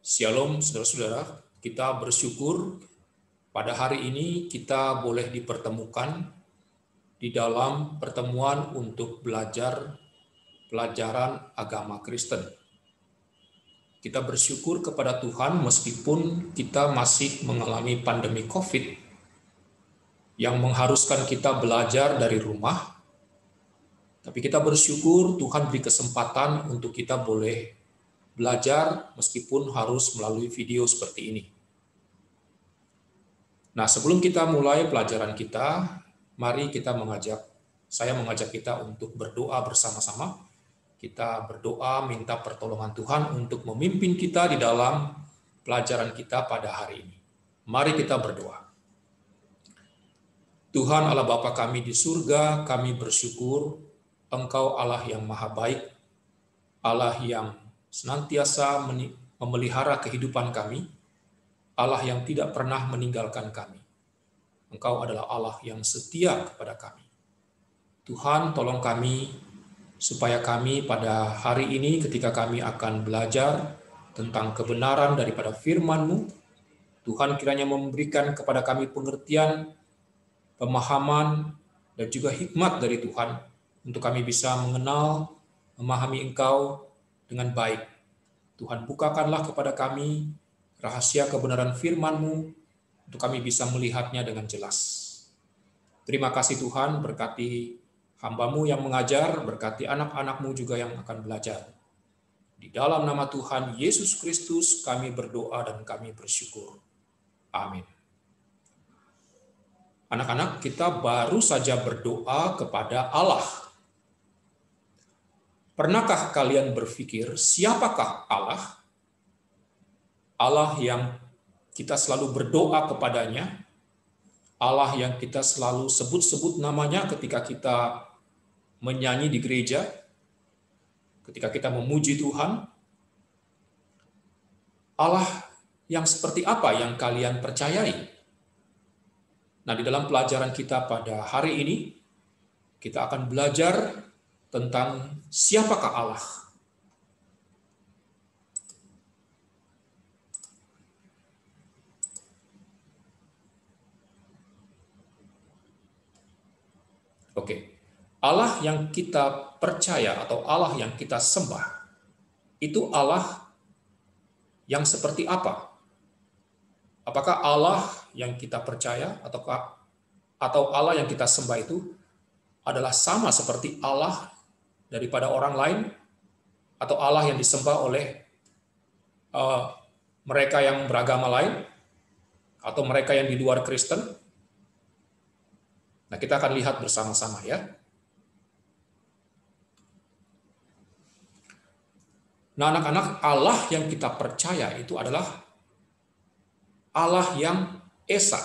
Shalom saudara-saudara, kita bersyukur pada hari ini kita boleh dipertemukan di dalam pertemuan untuk belajar pelajaran agama Kristen. Kita bersyukur kepada Tuhan meskipun kita masih mengalami pandemi COVID yang mengharuskan kita belajar dari rumah, tapi kita bersyukur Tuhan beri kesempatan untuk kita boleh belajar meskipun harus melalui video seperti ini. Nah, sebelum kita mulai pelajaran kita, mari saya mengajak kita untuk berdoa bersama-sama. Kita berdoa minta pertolongan Tuhan untuk memimpin kita di dalam pelajaran kita pada hari ini. Mari kita berdoa. Tuhan Allah Bapa kami di surga, kami bersyukur Engkau Allah yang maha baik, Allah yang senantiasa memelihara kehidupan kami, Allah yang tidak pernah meninggalkan kami. Engkau adalah Allah yang setia kepada kami. Tuhan, tolong kami supaya kami pada hari ini ketika kami akan belajar tentang kebenaran daripada firman-Mu, Tuhan kiranya memberikan kepada kami pengertian, pemahaman, dan juga hikmat dari Tuhan untuk kami bisa mengenal, memahami Engkau dengan baik. Tuhan, bukakanlah kepada kami rahasia kebenaran firman-Mu untuk kami bisa melihatnya dengan jelas. Terima kasih Tuhan, berkati hamba-Mu yang mengajar, berkati anak-anak-Mu juga yang akan belajar. Di dalam nama Tuhan Yesus Kristus kami berdoa dan kami bersyukur. Amin. Anak-anak, kita baru saja berdoa kepada Allah. Pernahkah kalian berpikir siapakah Allah? Allah yang kita selalu berdoa kepadanya, Allah yang kita selalu sebut-sebut namanya ketika kita menyanyi di gereja, ketika kita memuji Tuhan. Allah yang seperti apa yang kalian percayai? Nah, di dalam pelajaran kita pada hari ini, kita akan belajar tentang siapakah Allah. Oke, Allah yang kita percaya atau Allah yang kita sembah, itu Allah yang seperti apa? Apakah Allah yang kita percaya atau Allah yang kita sembah itu adalah sama seperti Allah daripada orang lain, atau Allah yang disembah oleh mereka yang beragama lain, atau mereka yang di luar Kristen? Nah, kita akan lihat bersama-sama ya. Nah, anak-anak, Allah yang kita percaya itu adalah Allah yang Esa,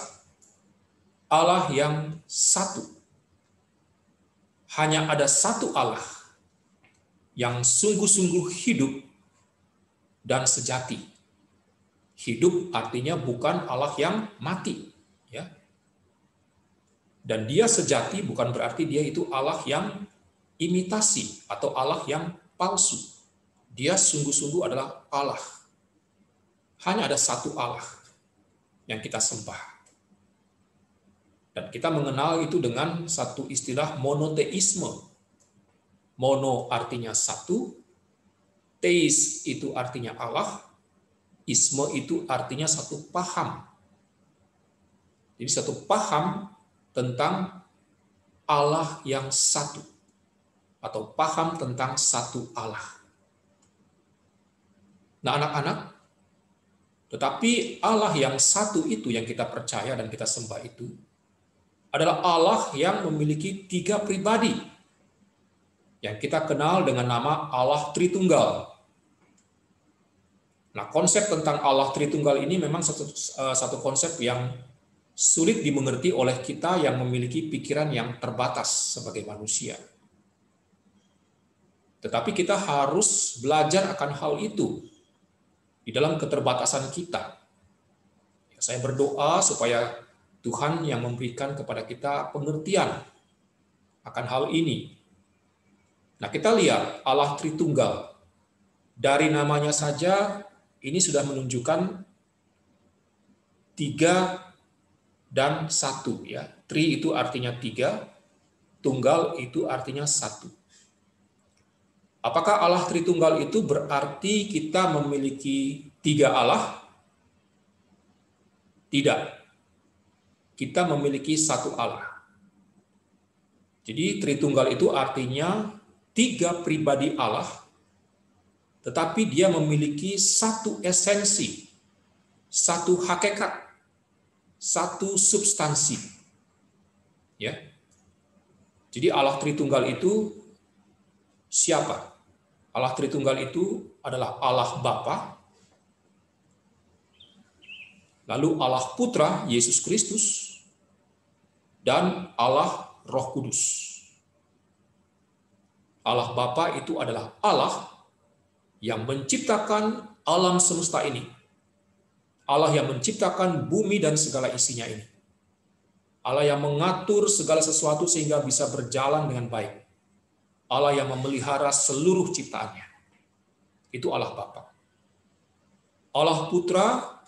Allah yang satu. Hanya ada satu Allah yang sungguh-sungguh hidup dan sejati. Hidup artinya bukan Allah yang mati, ya. Dan dia sejati bukan berarti dia itu Allah yang imitasi atau Allah yang palsu. Dia sungguh-sungguh adalah Allah. Hanya ada satu Allah yang kita sembah. Dan kita mengenal itu dengan satu istilah monoteisme. Mono artinya satu, teis itu artinya Allah, isme itu artinya satu paham. Jadi satu paham tentang Allah yang satu, atau paham tentang satu Allah. Nah, anak-anak, tetapi Allah yang satu itu yang kita percaya dan kita sembah itu adalah Allah yang memiliki 3 pribadi yang kita kenal dengan nama Allah Tritunggal. Nah, konsep tentang Allah Tritunggal ini memang satu konsep yang sulit dimengerti oleh kita yang memiliki pikiran yang terbatas sebagai manusia. Tetapi kita harus belajar akan hal itu di dalam keterbatasan kita. Saya berdoa supaya Tuhan yang memberikan kepada kita pengertian akan hal ini. Nah, kita lihat Allah Tritunggal. Dari namanya saja ini sudah menunjukkan 3 dan 1 ya. Tri itu artinya 3, tunggal itu artinya 1. Apakah Allah Tritunggal itu berarti kita memiliki 3 Allah? Tidak. Kita memiliki 1 Allah. Jadi Tritunggal itu artinya 3 pribadi Allah, tetapi dia memiliki 1 esensi, 1 hakikat, 1 substansi. Ya. Jadi Allah Tritunggal itu siapa? Allah Tritunggal itu adalah Allah Bapa, lalu Allah Putra Yesus Kristus, dan Allah Roh Kudus. Allah Bapa itu adalah Allah yang menciptakan alam semesta ini. Allah yang menciptakan bumi dan segala isinya ini. Allah yang mengatur segala sesuatu sehingga bisa berjalan dengan baik. Allah yang memelihara seluruh ciptaannya. Itu Allah Bapa. Allah Putra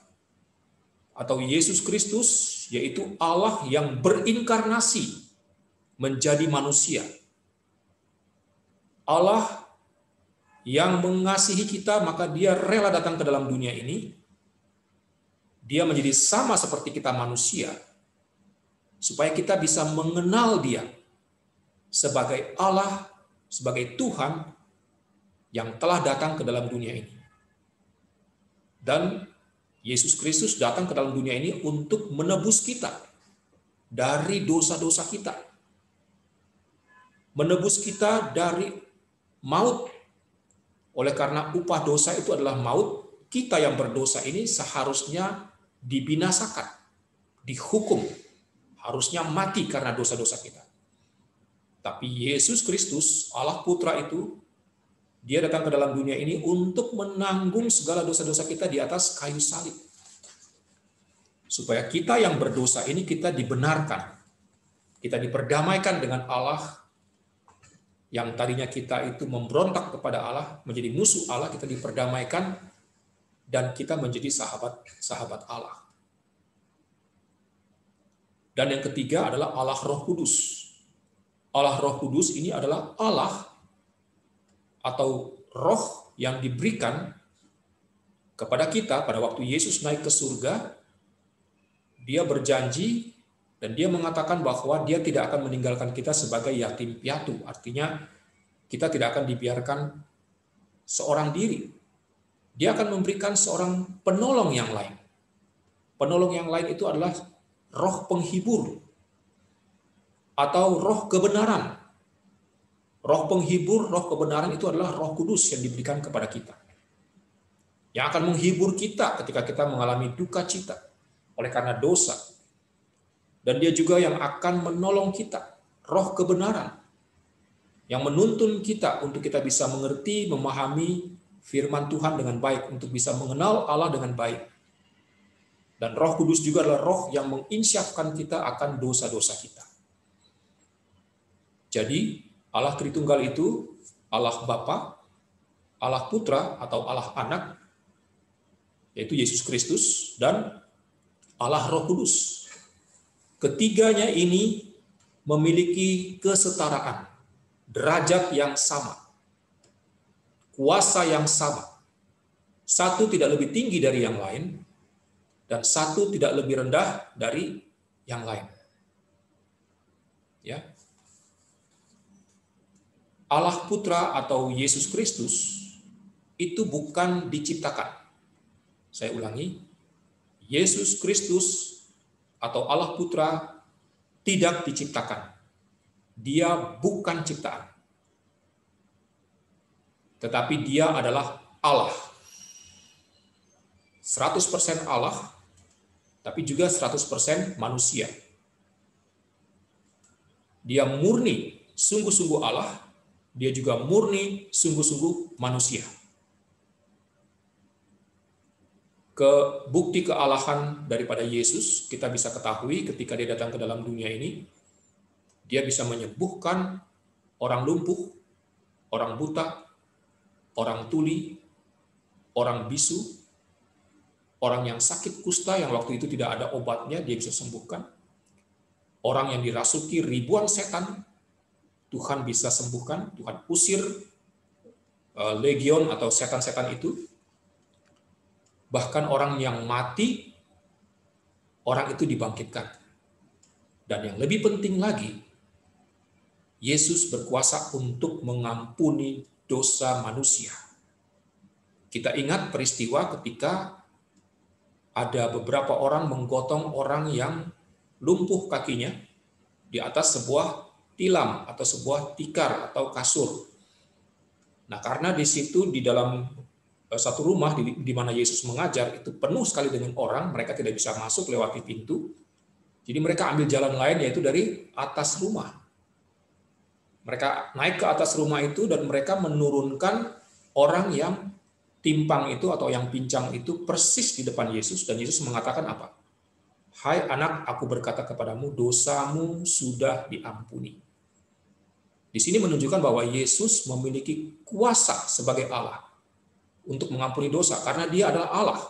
atau Yesus Kristus yaitu Allah yang berinkarnasi menjadi manusia. Allah yang mengasihi kita, maka dia rela datang ke dalam dunia ini. Dia menjadi sama seperti kita manusia, supaya kita bisa mengenal dia sebagai Allah, sebagai Tuhan yang telah datang ke dalam dunia ini. Dan Yesus Kristus datang ke dalam dunia ini untuk menebus kita dari dosa-dosa kita. Menebus kita dari maut. Oleh karena upah dosa itu adalah maut, kita yang berdosa ini seharusnya dibinasakan, dihukum, harusnya mati karena dosa-dosa kita. Tapi Yesus Kristus, Allah Putra itu, dia datang ke dalam dunia ini untuk menanggung segala dosa-dosa kita di atas kayu salib. Supaya kita yang berdosa ini kita dibenarkan, kita diperdamaikan dengan Allah. Yang tadinya kita itu memberontak kepada Allah, menjadi musuh Allah, kita diperdamaikan, dan kita menjadi sahabat Allah. Dan yang ketiga adalah Allah Roh Kudus. Allah Roh Kudus ini adalah Allah atau roh yang diberikan kepada kita pada waktu Yesus naik ke surga. Dia berjanji dan dia mengatakan bahwa dia tidak akan meninggalkan kita sebagai yatim piatu. Artinya kita tidak akan dibiarkan seorang diri. Dia akan memberikan seorang penolong yang lain. Penolong yang lain itu adalah roh penghibur atau roh kebenaran. Roh penghibur, roh kebenaran itu adalah Roh Kudus yang diberikan kepada kita. Yang akan menghibur kita ketika kita mengalami duka cita oleh karena dosa. Dan dia juga yang akan menolong kita, roh kebenaran, yang menuntun kita untuk kita bisa mengerti, memahami firman Tuhan dengan baik, untuk bisa mengenal Allah dengan baik. Dan Roh Kudus juga adalah roh yang menginsyafkan kita akan dosa-dosa kita. Jadi, Allah Tritunggal itu Allah Bapa, Allah Putra atau Allah Anak, yaitu Yesus Kristus, dan Allah Roh Kudus. Ketiganya ini memiliki kesetaraan, derajat yang sama, kuasa yang sama. Satu tidak lebih tinggi dari yang lain, dan satu tidak lebih rendah dari yang lain. Ya. Allah Putra atau Yesus Kristus itu bukan diciptakan. Saya ulangi, Yesus Kristus atau Allah Putra tidak diciptakan. Dia bukan ciptaan. Tetapi dia adalah Allah. 100% Allah, tapi juga 100% manusia. Dia murni, sungguh-sungguh Allah, dia juga murni, sungguh-sungguh manusia. Bukti kealahan daripada Yesus kita bisa ketahui ketika dia datang ke dalam dunia ini. Dia bisa menyembuhkan orang lumpuh, orang buta, orang tuli, orang bisu, Orang yang sakit kusta yang waktu itu tidak ada obatnya, dia bisa sembuhkan. Orang yang dirasuki ribuan setan, Tuhan bisa sembuhkan. Tuhan usir legion atau setan-setan itu. Bahkan orang yang mati, orang itu dibangkitkan. Dan yang lebih penting lagi, Yesus berkuasa untuk mengampuni dosa manusia. Kita ingat peristiwa ketika ada beberapa orang menggotong orang yang lumpuh kakinya di atas sebuah tilam atau sebuah tikar atau kasur. Nah, karena di situ di dalam satu rumah di mana Yesus mengajar itu penuh sekali dengan orang, mereka tidak bisa masuk lewati pintu. Jadi mereka ambil jalan lain, yaitu dari atas rumah. Mereka naik ke atas rumah itu dan mereka menurunkan orang yang timpang itu atau yang pincang itu persis di depan Yesus, dan Yesus mengatakan apa? Hai anak, aku berkata kepadamu, dosamu sudah diampuni. Di sini menunjukkan bahwa Yesus memiliki kuasa sebagai Allah untuk mengampuni dosa, karena dia adalah Allah.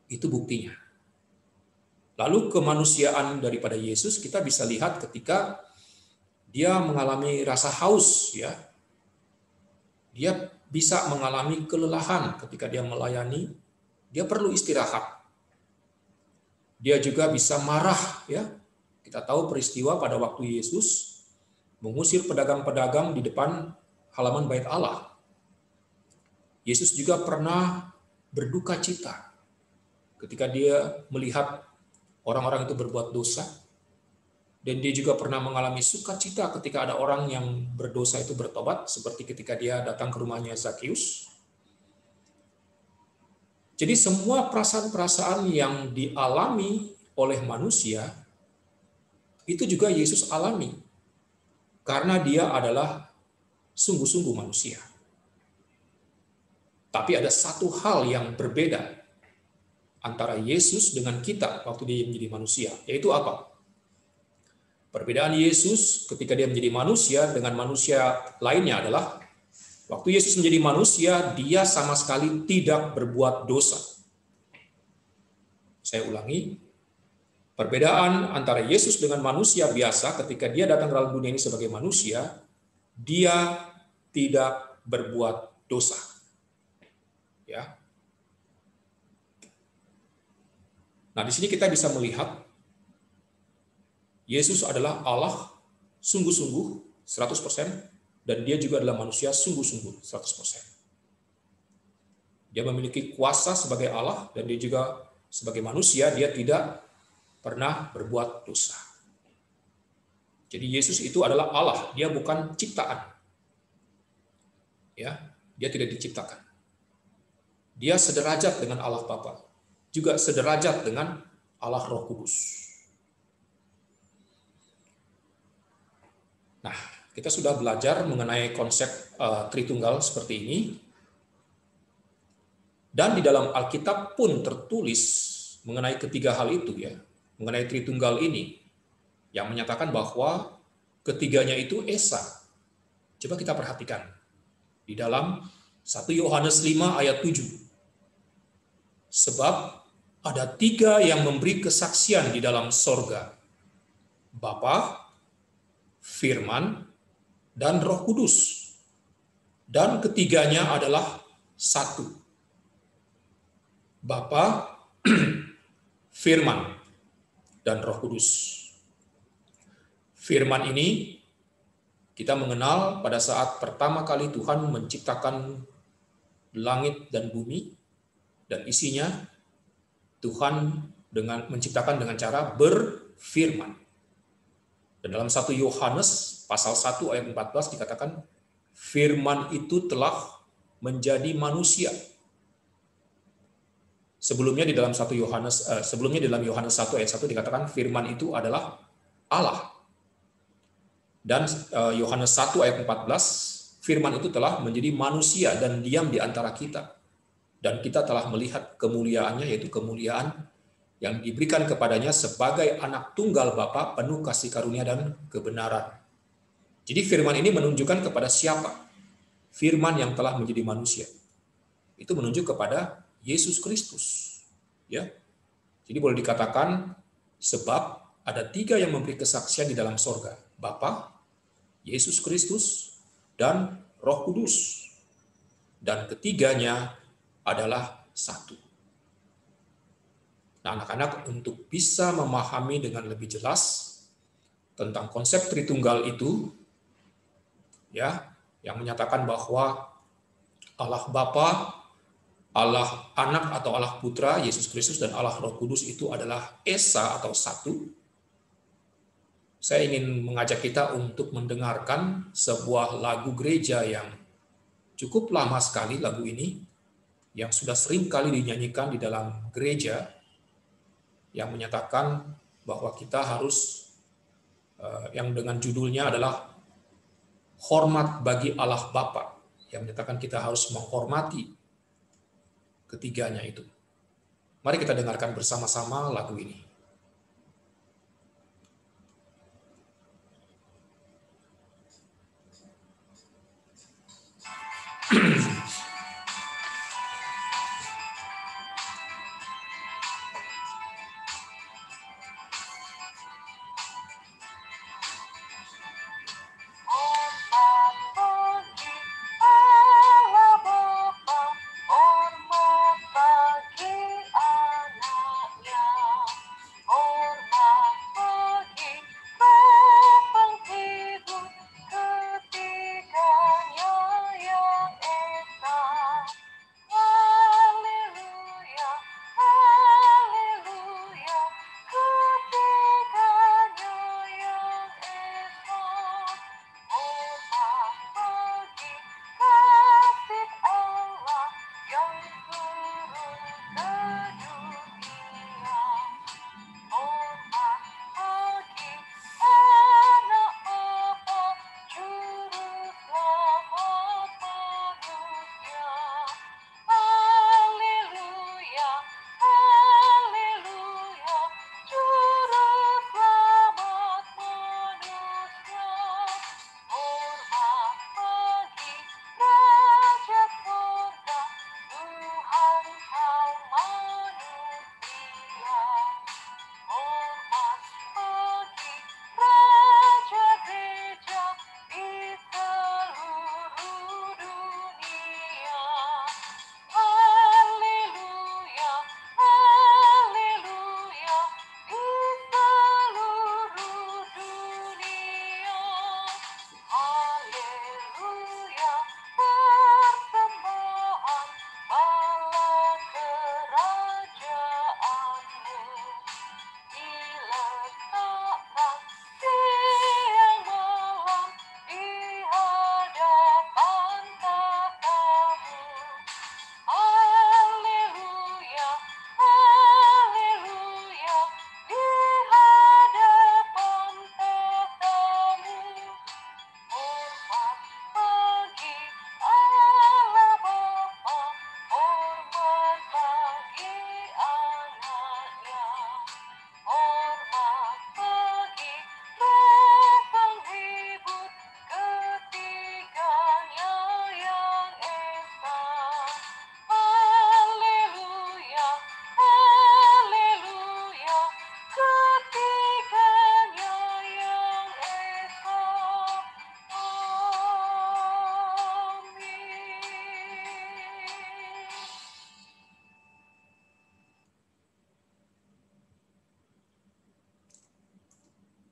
Itu buktinya. Lalu kemanusiaan daripada Yesus kita bisa lihat ketika dia mengalami rasa haus, ya. Dia bisa mengalami kelelahan ketika dia melayani, dia perlu istirahat. Dia juga bisa marah, ya. Kita tahu peristiwa pada waktu Yesus mengusir pedagang-pedagang di depan halaman Bait Allah. Yesus juga pernah berduka cita ketika dia melihat orang-orang itu berbuat dosa, dan dia juga pernah mengalami sukacita ketika ada orang yang berdosa itu bertobat, seperti ketika dia datang ke rumahnya Zakius. Jadi semua perasaan-perasaan yang dialami oleh manusia itu juga Yesus alami, karena dia adalah sungguh-sungguh manusia. Tapi ada satu hal yang berbeda antara Yesus dengan kita waktu dia menjadi manusia, yaitu apa? Perbedaan Yesus ketika dia menjadi manusia dengan manusia lainnya adalah waktu Yesus menjadi manusia, dia sama sekali tidak berbuat dosa. Saya ulangi, perbedaan antara Yesus dengan manusia biasa ketika dia datang ke dalam dunia ini sebagai manusia, dia tidak berbuat dosa. Ya. Nah, di sini kita bisa melihat Yesus adalah Allah sungguh-sungguh 100%, dan dia juga adalah manusia sungguh-sungguh 100%. Dia memiliki kuasa sebagai Allah, dan dia juga sebagai manusia, dia tidak pernah berbuat dosa. Jadi Yesus itu adalah Allah, dia bukan ciptaan. Ya, dia tidak diciptakan. Dia sederajat dengan Allah Bapa, juga sederajat dengan Allah Roh Kudus. Nah, kita sudah belajar mengenai konsep Tritunggal seperti ini. Dan di dalam Alkitab pun tertulis mengenai ketiga hal itu, ya, mengenai Tritunggal ini, yang menyatakan bahwa ketiganya itu Esa. Coba kita perhatikan di dalam 1 Yohanes 5 ayat 7. Sebab ada tiga yang memberi kesaksian di dalam sorga, Bapa, Firman, dan Roh Kudus. Dan ketiganya adalah satu. Bapa, Firman, dan Roh Kudus. Firman ini kita mengenal pada saat pertama kali Tuhan menciptakan langit dan bumi dan isinya. Tuhan menciptakan dengan cara berfirman. Dan dalam 1 Yohanes pasal 1 ayat 14 dikatakan firman itu telah menjadi manusia. Sebelumnya di dalam Yohanes 1 ayat 1 dikatakan firman itu adalah Allah. Dan Yohanes 1 ayat 14, firman itu telah menjadi manusia dan diam di antara kita. Dan kita telah melihat kemuliaannya, yaitu kemuliaan yang diberikan kepadanya sebagai anak tunggal Bapa, penuh kasih karunia dan kebenaran. Jadi firman ini menunjukkan kepada siapa? Firman yang telah menjadi manusia. Itu menunjuk kepada Yesus Kristus. Ya, jadi boleh dikatakan sebab ada 3 yang memberi kesaksian di dalam sorga, Bapa, Yesus Kristus, dan Roh Kudus. Dan ketiganya adalah satu. Nah, anak-anak untuk bisa memahami dengan lebih jelas tentang konsep Tritunggal itu, ya, yang menyatakan bahwa Allah Bapa, Allah Anak atau Allah Putra, Yesus Kristus, dan Allah Roh Kudus itu adalah Esa atau satu. Saya ingin mengajak kita untuk mendengarkan sebuah lagu gereja yang cukup lama sekali, lagu ini, yang sudah sering kali dinyanyikan di dalam gereja, yang menyatakan bahwa kita harus, yang dengan judulnya adalah Hormat bagi Allah Bapa, yang menyatakan kita harus menghormati ketiganya itu. Mari kita dengarkan bersama-sama lagu ini.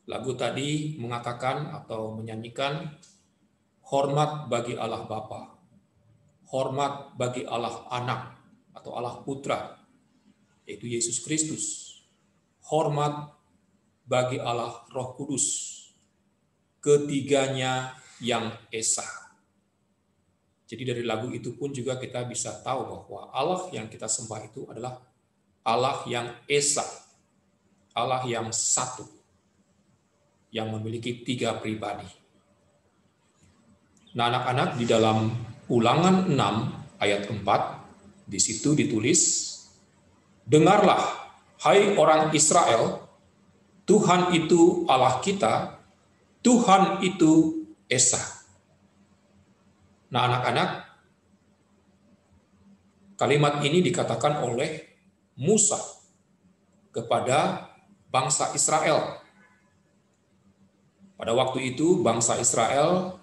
Lagu tadi mengatakan atau menyanyikan hormat bagi Allah Bapa, hormat bagi Allah Anak atau Allah Putra, yaitu Yesus Kristus, hormat bagi Allah Roh Kudus, ketiganya yang esa. Jadi dari lagu itu pun juga kita bisa tahu bahwa Allah yang kita sembah itu adalah Allah yang esa, Allah yang satu, yang memiliki 3 pribadi. Nah, anak-anak, di dalam Ulangan 6 ayat 4, di situ ditulis, "Dengarlah, hai orang Israel, Tuhan itu Allah kita, Tuhan itu Esa." Nah, anak-anak, Kalimat ini dikatakan oleh Musa kepada bangsa Israel. Pada waktu itu bangsa Israel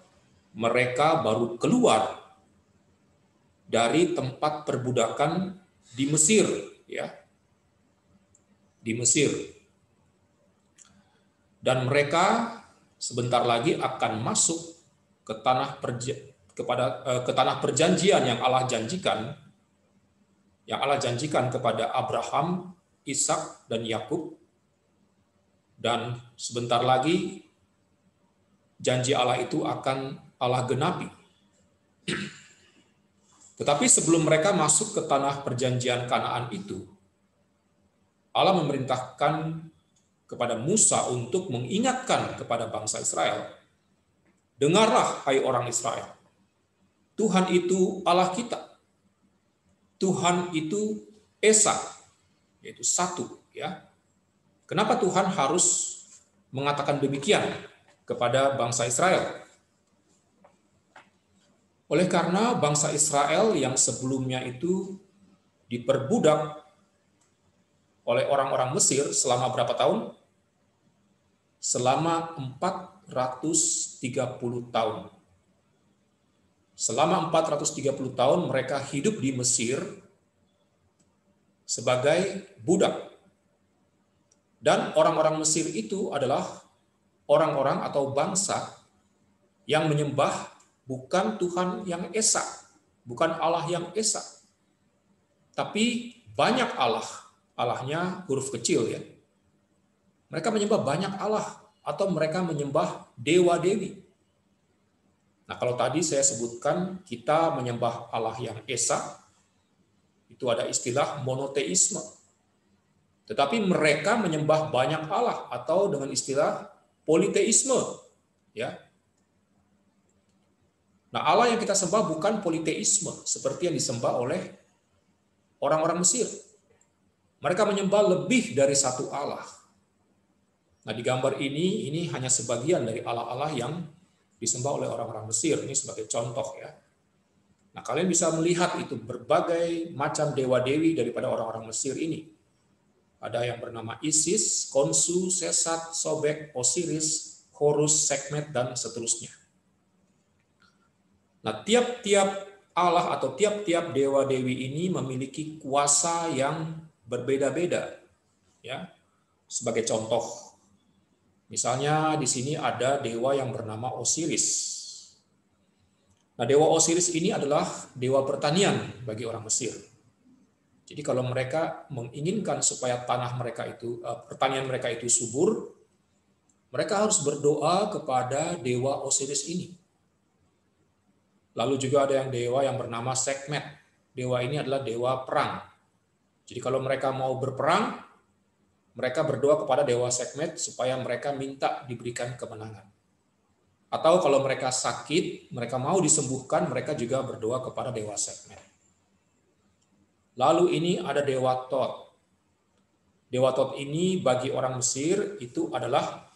mereka baru keluar dari tempat perbudakan di Mesir, ya, di Mesir. Dan mereka sebentar lagi akan masuk ke tanah perjanjian yang Allah janjikan kepada Abraham, Ishak dan Yakub. Dan sebentar lagi janji Allah itu akan Allah genapi. Tetapi sebelum mereka masuk ke tanah perjanjian Kanaan itu, Allah memerintahkan kepada Musa untuk mengingatkan kepada bangsa Israel, dengarlah hai orang Israel, Tuhan itu Allah kita. Tuhan itu Esa, yaitu satu, ya. Kenapa Tuhan harus mengatakan demikian kepada bangsa Israel? Oleh karena bangsa Israel yang sebelumnya itu diperbudak oleh orang-orang Mesir selama berapa tahun? Selama 430 tahun. Selama 430 tahun mereka hidup di Mesir sebagai budak. Dan orang-orang Mesir itu adalah orang-orang atau bangsa yang menyembah bukan Tuhan yang Esa, bukan Allah yang Esa, tapi banyak Allah. Allahnya huruf kecil, ya. Mereka menyembah banyak Allah atau mereka menyembah dewa-dewi. Nah, kalau tadi saya sebutkan kita menyembah Allah yang Esa, itu ada istilah monoteisme. Tetapi mereka menyembah banyak Allah atau dengan istilah politeisme, ya. Nah, Allah yang kita sembah bukan politeisme seperti yang disembah oleh orang-orang Mesir. Mereka menyembah lebih dari satu Allah. Nah, di gambar ini hanya sebagian dari Allah-Allah yang disembah oleh orang-orang Mesir. Ini sebagai contoh, ya. Nah, kalian bisa melihat itu berbagai macam dewa-dewi daripada orang-orang Mesir ini. Ada yang bernama Isis, Konsu, Sesat, Sobek, Osiris, Horus, Sekhmet, dan seterusnya. Nah, tiap-tiap Allah atau tiap-tiap dewa-dewi ini memiliki kuasa yang berbeda-beda, ya. Sebagai contoh, misalnya di sini ada dewa yang bernama Osiris. Nah, dewa Osiris ini adalah dewa pertanian bagi orang Mesir. Jadi kalau mereka menginginkan supaya tanah mereka itu, pertanian mereka itu subur, mereka harus berdoa kepada dewa Osiris ini. Lalu juga ada yang dewa yang bernama Sekhmet. Dewa ini adalah dewa perang. Jadi kalau mereka mau berperang, mereka berdoa kepada dewa Sekhmet supaya mereka minta diberikan kemenangan. Atau kalau mereka sakit, mereka mau disembuhkan, mereka juga berdoa kepada dewa Sekhmet. Lalu ini ada dewa Tot. Dewa Tot ini bagi orang Mesir itu adalah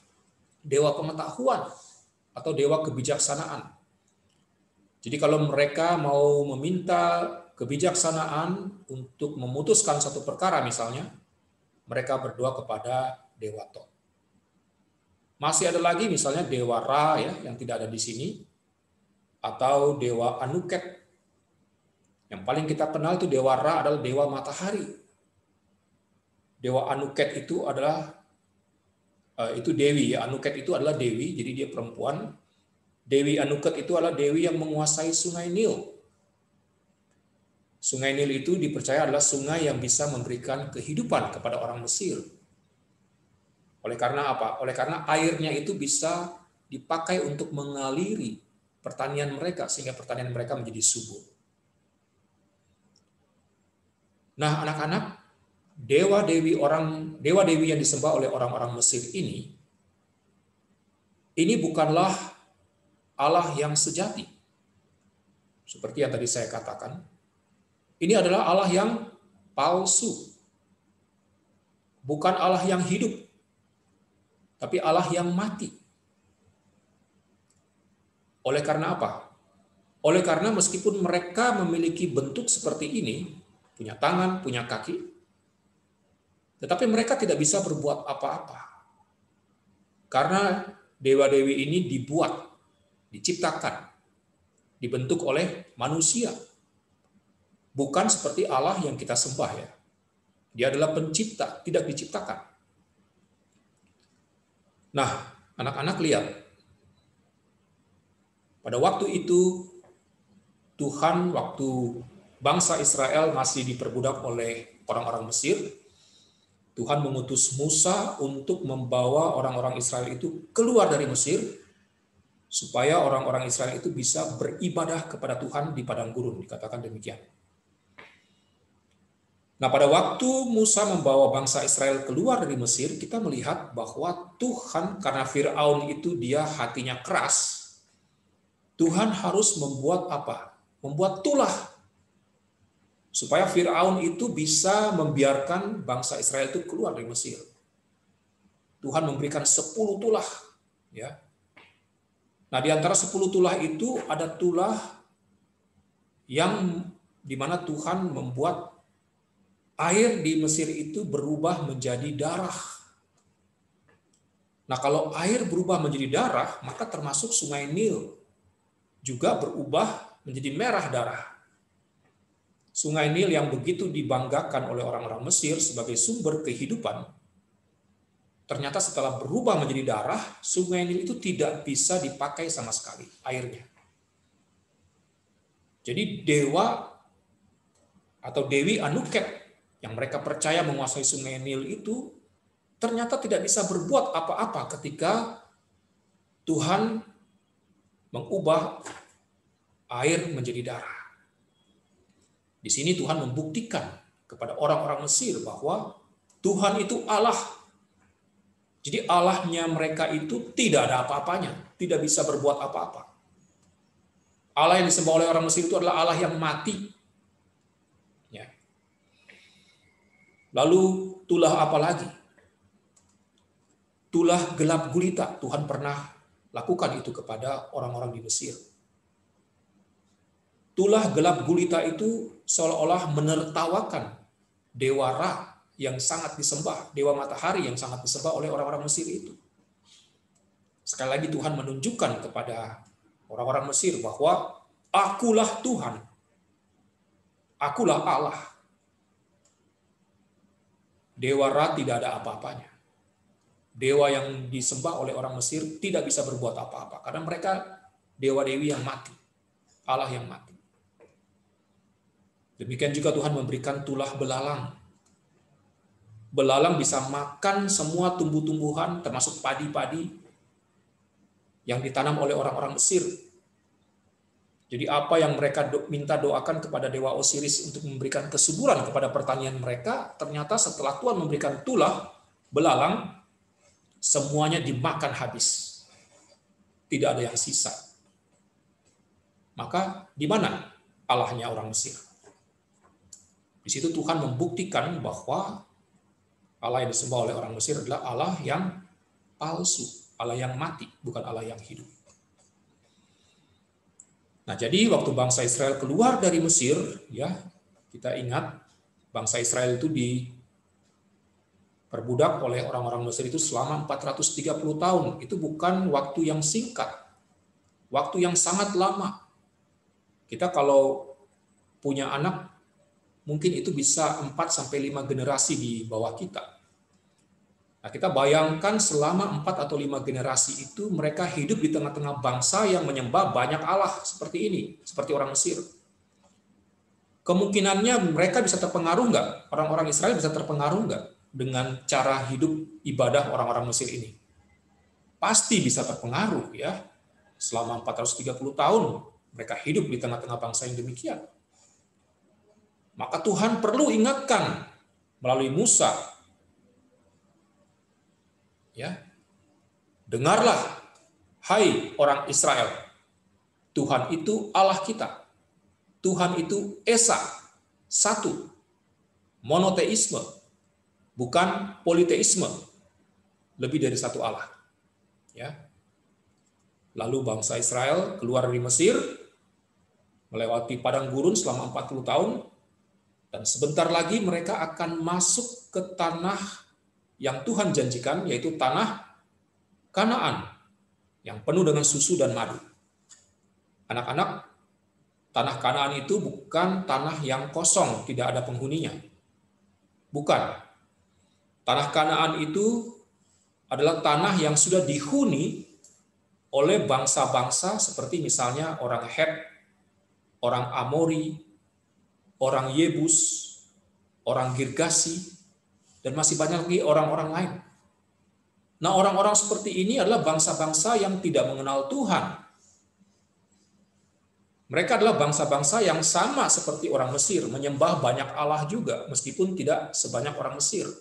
dewa pengetahuan atau dewa kebijaksanaan. Jadi kalau mereka mau meminta kebijaksanaan untuk memutuskan satu perkara misalnya, mereka berdoa kepada dewa Tot. Masih ada lagi misalnya dewa Ra, ya, yang tidak ada di sini, atau dewa Anuket. Yang paling kita kenal itu dewa Ra adalah dewa matahari. Dewa Anuket itu adalah itu dewi, ya. Anuket itu adalah dewi, jadi dia perempuan. Dewi Anuket itu adalah dewi yang menguasai sungai Nil. Sungai Nil itu dipercaya adalah sungai yang bisa memberikan kehidupan kepada orang Mesir. Oleh karena apa? Oleh karena airnya itu bisa dipakai untuk mengaliri pertanian mereka sehingga pertanian mereka menjadi subur. Nah, anak-anak, dewa-dewi yang disembah oleh orang-orang Mesir ini bukanlah Allah yang sejati. Seperti yang tadi saya katakan, ini adalah Allah yang palsu. Bukan Allah yang hidup, tapi Allah yang mati. Oleh karena apa? Oleh karena meskipun mereka memiliki bentuk seperti ini, punya tangan, punya kaki, tetapi mereka tidak bisa berbuat apa-apa. Karena dewa-dewi ini dibuat, diciptakan, dibentuk oleh manusia. Bukan seperti Allah yang kita sembah ya. Dia adalah pencipta, tidak diciptakan. Nah, anak-anak lihat. Pada waktu itu, Tuhan waktu bangsa Israel masih diperbudak oleh orang-orang Mesir, Tuhan mengutus Musa untuk membawa orang-orang Israel itu keluar dari Mesir, supaya orang-orang Israel itu bisa beribadah kepada Tuhan di padang gurun, dikatakan demikian. Nah, pada waktu Musa membawa bangsa Israel keluar dari Mesir, kita melihat bahwa Tuhan, karena Firaun itu dia hatinya keras, Tuhan harus membuat apa? Membuat tulah. Supaya Firaun itu bisa membiarkan bangsa Israel itu keluar dari Mesir. Tuhan memberikan 10 tulah. Ya. Nah, di antara 10 tulah itu ada tulah yang di mana Tuhan membuat air di Mesir itu berubah menjadi darah. Nah, kalau air berubah menjadi darah, maka termasuk sungai Nil juga berubah menjadi merah darah. Sungai Nil yang begitu dibanggakan oleh orang-orang Mesir sebagai sumber kehidupan, ternyata setelah berubah menjadi darah, sungai Nil itu tidak bisa dipakai sama sekali airnya. Jadi dewa atau Dewi Anuket yang mereka percaya menguasai sungai Nil itu ternyata tidak bisa berbuat apa-apa ketika Tuhan mengubah air menjadi darah. Di sini Tuhan membuktikan kepada orang-orang Mesir bahwa Tuhan itu Allah. Jadi Allahnya mereka itu tidak ada apa-apanya, tidak bisa berbuat apa-apa. Allah yang disembah oleh orang Mesir itu adalah Allah yang mati. Ya. Lalu tulah apa lagi? Tulah gelap gulita. Tuhan pernah lakukan itu kepada orang-orang di Mesir. Tulah gelap gulita itu seolah-olah menertawakan dewa Ra yang sangat disembah, dewa matahari yang sangat disembah oleh orang-orang Mesir itu. Sekali lagi Tuhan menunjukkan kepada orang-orang Mesir bahwa akulah Tuhan, akulah Allah. Dewa Ra tidak ada apa-apanya. Dewa yang disembah oleh orang Mesir tidak bisa berbuat apa-apa karena mereka dewa-dewi yang mati, Allah yang mati. Demikian juga Tuhan memberikan tulah belalang. Belalang bisa makan semua tumbuh-tumbuhan termasuk padi-padi yang ditanam oleh orang-orang Mesir. Jadi apa yang mereka minta doakan kepada Dewa Osiris untuk memberikan kesuburan kepada pertanian mereka, ternyata setelah Tuhan memberikan tulah belalang, semuanya dimakan habis. Tidak ada yang sisa. Maka di mana Allahnya orang Mesir? Di situ Tuhan membuktikan bahwa Allah yang disembah oleh orang Mesir adalah Allah yang palsu, Allah yang mati, bukan Allah yang hidup. Nah, jadi waktu bangsa Israel keluar dari Mesir, ya, kita ingat bangsa Israel itu diperbudak oleh orang-orang Mesir itu selama 430 tahun. Itu bukan waktu yang singkat. Waktu yang sangat lama. Kita kalau punya anak mungkin itu bisa 4-5 generasi di bawah kita. Nah, kita bayangkan selama 4 atau 5 generasi itu mereka hidup di tengah-tengah bangsa yang menyembah banyak Allah seperti ini, seperti orang Mesir. Kemungkinannya mereka bisa terpengaruh nggak? Orang-orang Israel bisa terpengaruh nggak dengan cara hidup ibadah orang-orang Mesir ini? Pasti bisa terpengaruh ya. Selama 430 tahun mereka hidup di tengah-tengah bangsa yang demikian. Maka Tuhan perlu ingatkan melalui Musa, ya, dengarlah, hai orang Israel, Tuhan itu Allah kita. Tuhan itu Esa, satu, monoteisme, bukan politeisme, lebih dari satu Allah. Ya. Lalu bangsa Israel keluar dari Mesir, melewati padang gurun selama 40 tahun, Dan sebentar lagi mereka akan masuk ke tanah yang Tuhan janjikan, yaitu tanah Kanaan, yang penuh dengan susu dan madu. Anak-anak, tanah Kanaan itu bukan tanah yang kosong, tidak ada penghuninya. Bukan. Tanah Kanaan itu adalah tanah yang sudah dihuni oleh bangsa-bangsa seperti misalnya orang Het, orang Amori, orang Yebus, orang Girgasi, dan masih banyak lagi orang-orang lain. Nah, orang-orang seperti ini adalah bangsa-bangsa yang tidak mengenal Tuhan. Mereka adalah bangsa-bangsa yang sama seperti orang Mesir, menyembah banyak Allah juga, meskipun tidak sebanyak orang Mesir.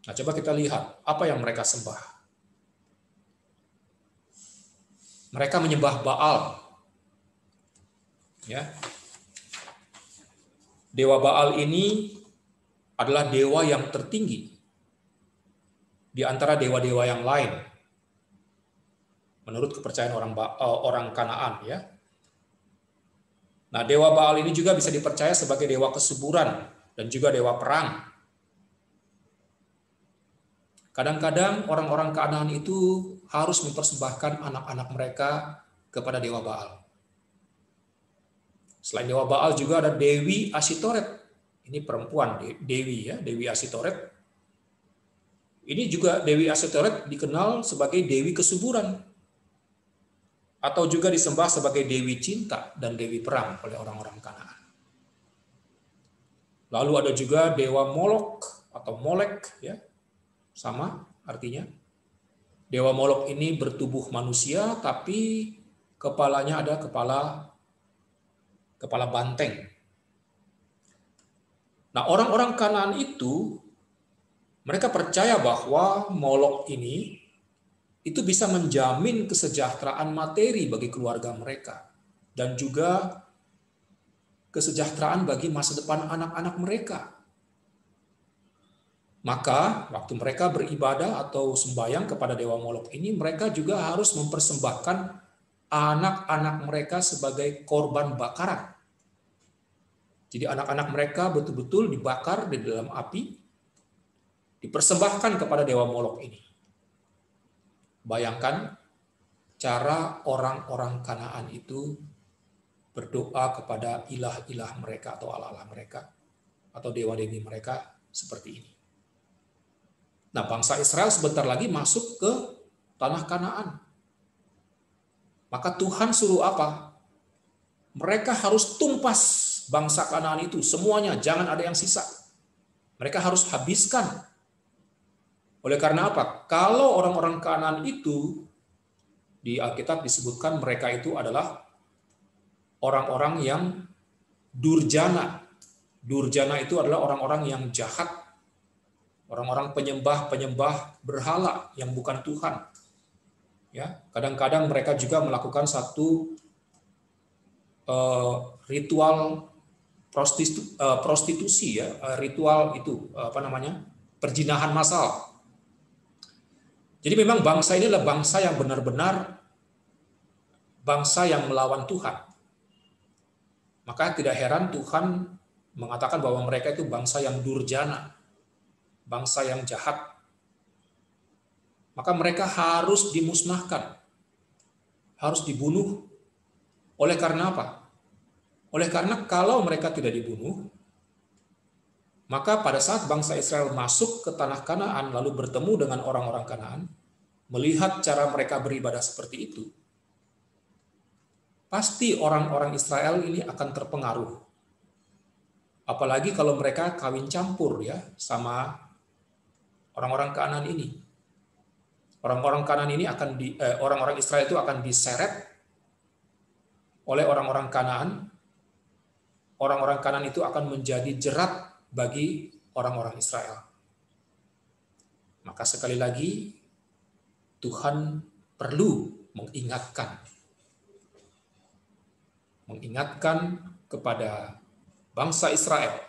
Nah, coba kita lihat apa yang mereka sembah. Mereka menyembah Baal. Ya. Dewa Baal ini adalah dewa yang tertinggi di antara dewa-dewa yang lain, menurut kepercayaan orang Kanaan, ya. Nah, dewa Baal ini juga bisa dipercaya sebagai dewa kesuburan dan juga dewa perang. Kadang-kadang orang-orang Kanaan itu harus mempersembahkan anak-anak mereka kepada dewa Baal. Selain dewa Baal juga ada Dewi Asitoret. Ini perempuan, Dewi, ya, Dewi Asitoret. Ini juga Dewi Asitoret dikenal sebagai Dewi kesuburan, atau juga disembah sebagai Dewi cinta dan Dewi perang oleh orang-orang Kanaan. Lalu ada juga Dewa Molok atau Molek, ya, sama artinya. Dewa Molok ini bertubuh manusia, tapi kepalanya ada kepala banteng. Nah, orang-orang Kanaan itu mereka percaya bahwa Molok ini itu bisa menjamin kesejahteraan materi bagi keluarga mereka dan juga kesejahteraan bagi masa depan anak-anak mereka. Maka waktu mereka beribadah atau sembahyang kepada Dewa Molok ini, mereka juga harus mempersembahkan anak-anak mereka sebagai korban bakaran. Jadi anak-anak mereka betul-betul dibakar di dalam api, dipersembahkan kepada Dewa Molok ini. Bayangkan cara orang-orang Kanaan itu berdoa kepada ilah-ilah mereka atau allah-allah mereka atau dewa-dewi mereka seperti ini. Nah, bangsa Israel sebentar lagi masuk ke tanah Kanaan. Maka Tuhan suruh apa? Mereka harus tumpas bangsa Kanaan itu, semuanya, jangan ada yang sisa. Mereka harus habiskan. Oleh karena apa? Kalau orang-orang Kanaan itu, di Alkitab disebutkan mereka itu adalah orang-orang yang durjana. Durjana itu adalah orang-orang yang jahat, orang-orang penyembah berhala yang bukan Tuhan. Ya, kadang-kadang mereka juga melakukan satu ritual prostitusi, ya, ritual itu perzinahan massal. Jadi memang bangsa ini adalah bangsa yang benar-benar bangsa yang melawan Tuhan. Maka tidak heran Tuhan mengatakan bahwa mereka itu bangsa yang durjana, bangsa yang jahat. Maka mereka harus dimusnahkan, harus dibunuh. Oleh karena apa? Oleh karena kalau mereka tidak dibunuh, maka pada saat bangsa Israel masuk ke tanah Kanaan lalu bertemu dengan orang-orang Kanaan, melihat cara mereka beribadah seperti itu, pasti orang-orang Israel ini akan terpengaruh. Apalagi kalau mereka kawin campur, ya, sama orang-orang Kanaan ini. Orang-orang Kanaan ini orang-orang Israel itu akan diseret oleh orang-orang Kanaan. Orang-orang Kanaan itu akan menjadi jerat bagi orang-orang Israel. Maka sekali lagi Tuhan perlu mengingatkan kepada bangsa Israel.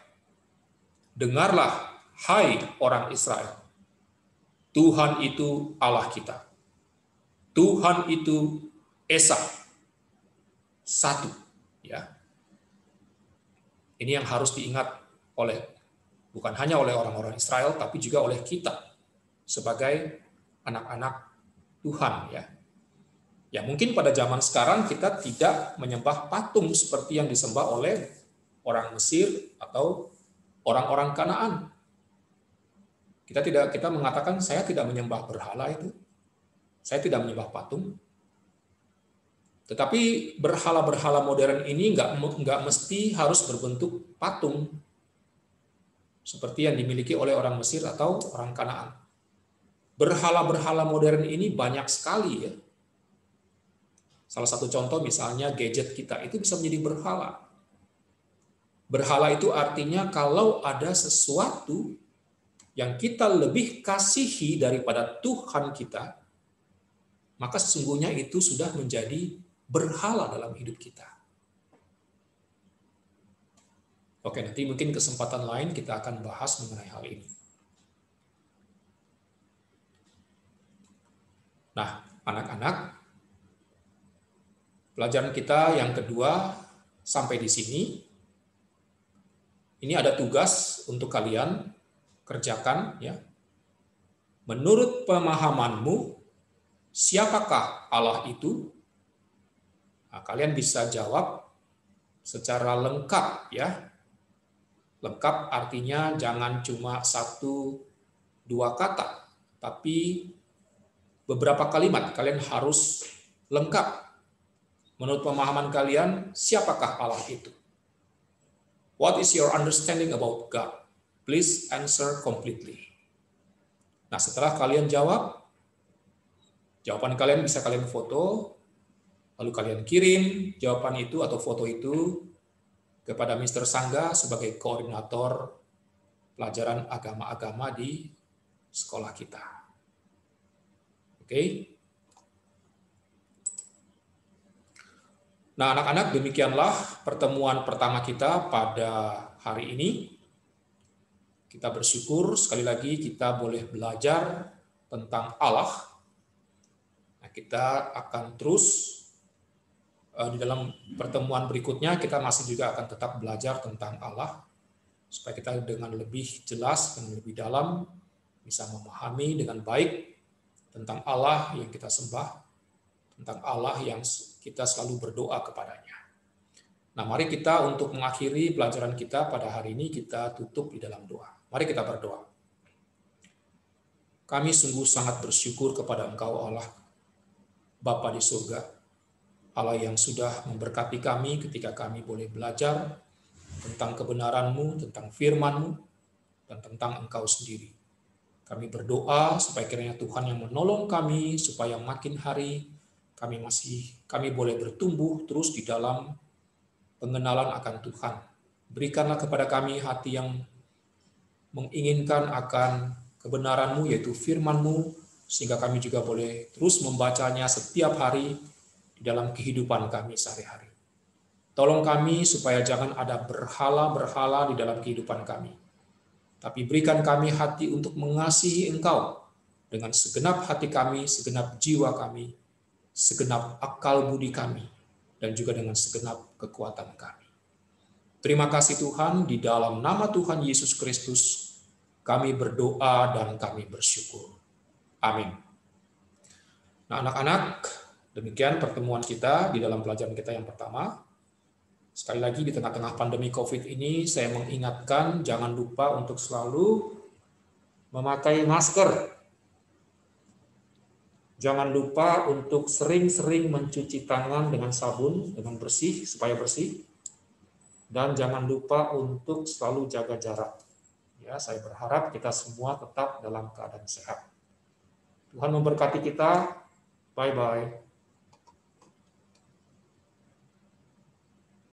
Dengarlah, hai orang Israel, Tuhan itu Allah kita. Tuhan itu Esa, satu, ya. Ini yang harus diingat oleh bukan hanya oleh orang-orang Israel, tapi juga oleh kita sebagai anak-anak Tuhan, ya. Ya, mungkin pada zaman sekarang kita tidak menyembah patung seperti yang disembah oleh orang Mesir atau orang-orang Kanaan. Kita mengatakan saya tidak menyembah berhala itu. Saya tidak menyembah patung. Tetapi berhala-berhala modern ini nggak mesti harus berbentuk patung seperti yang dimiliki oleh orang Mesir atau orang Kanaan. Berhala-berhala modern ini banyak sekali, ya. Salah satu contoh misalnya gadget kita itu bisa menjadi berhala. Berhala itu artinya kalau ada sesuatu yang kita lebih kasihi daripada Tuhan kita, maka sesungguhnya itu sudah menjadi berhala dalam hidup kita. Oke, nanti mungkin kesempatan lain kita akan bahas mengenai hal ini. Nah, anak-anak, pelajaran kita yang kedua sampai di sini. Ini ada tugas untuk kalian kerjakan, ya. Menurut pemahamanmu, siapakah Allah itu? Nah, kalian bisa jawab secara lengkap, ya. Lengkap artinya jangan cuma 1-2 kata, tapi beberapa kalimat. Kalian harus lengkap. Menurut pemahaman kalian, siapakah Allah itu? What is your understanding about God? Please answer completely. Nah, setelah kalian jawab, jawaban kalian bisa kalian foto, lalu kalian kirim jawaban itu atau foto itu kepada Mr. Sangga sebagai koordinator pelajaran agama-agama di sekolah kita. Oke? Nah, anak-anak, demikianlah pertemuan pertama kita pada hari ini. Kita bersyukur sekali lagi kita boleh belajar tentang Allah. Nah, kita akan terus di dalam pertemuan berikutnya kita masih juga akan tetap belajar tentang Allah supaya kita dengan lebih jelas dan lebih dalam bisa memahami dengan baik tentang Allah yang kita sembah, tentang Allah yang kita selalu berdoa kepadanya. Nah, mari kita untuk mengakhiri pelajaran kita pada hari ini kita tutup di dalam doa. Mari kita berdoa. Kami sungguh sangat bersyukur kepada Engkau Allah, Bapa di surga, Allah yang sudah memberkati kami ketika kami boleh belajar tentang kebenaran-Mu, tentang firman-Mu, dan tentang Engkau sendiri. Kami berdoa supaya kiranya Tuhan yang menolong kami, supaya makin hari kami boleh bertumbuh terus di dalam pengenalan akan Tuhan. Berikanlah kepada kami hati yang menginginkan akan kebenaran-Mu, yaitu firman-Mu, sehingga kami juga boleh terus membacanya setiap hari di dalam kehidupan kami sehari-hari. Tolong kami supaya jangan ada berhala-berhala di dalam kehidupan kami. Tapi berikan kami hati untuk mengasihi Engkau dengan segenap hati kami, segenap jiwa kami, segenap akal budi kami, dan juga dengan segenap kekuatan kami. Terima kasih Tuhan, di dalam nama Tuhan Yesus Kristus, kami berdoa dan kami bersyukur. Amin. Nah, anak-anak, demikian pertemuan kita di dalam pelajaran kita yang pertama. Sekali lagi di tengah-tengah pandemi COVID ini, saya mengingatkan jangan lupa untuk selalu memakai masker. Jangan lupa untuk sering-sering mencuci tangan dengan sabun, dengan bersih, supaya bersih. Dan jangan lupa untuk selalu jaga jarak. Ya, saya berharap kita semua tetap dalam keadaan sehat. Tuhan memberkati kita. Bye-bye.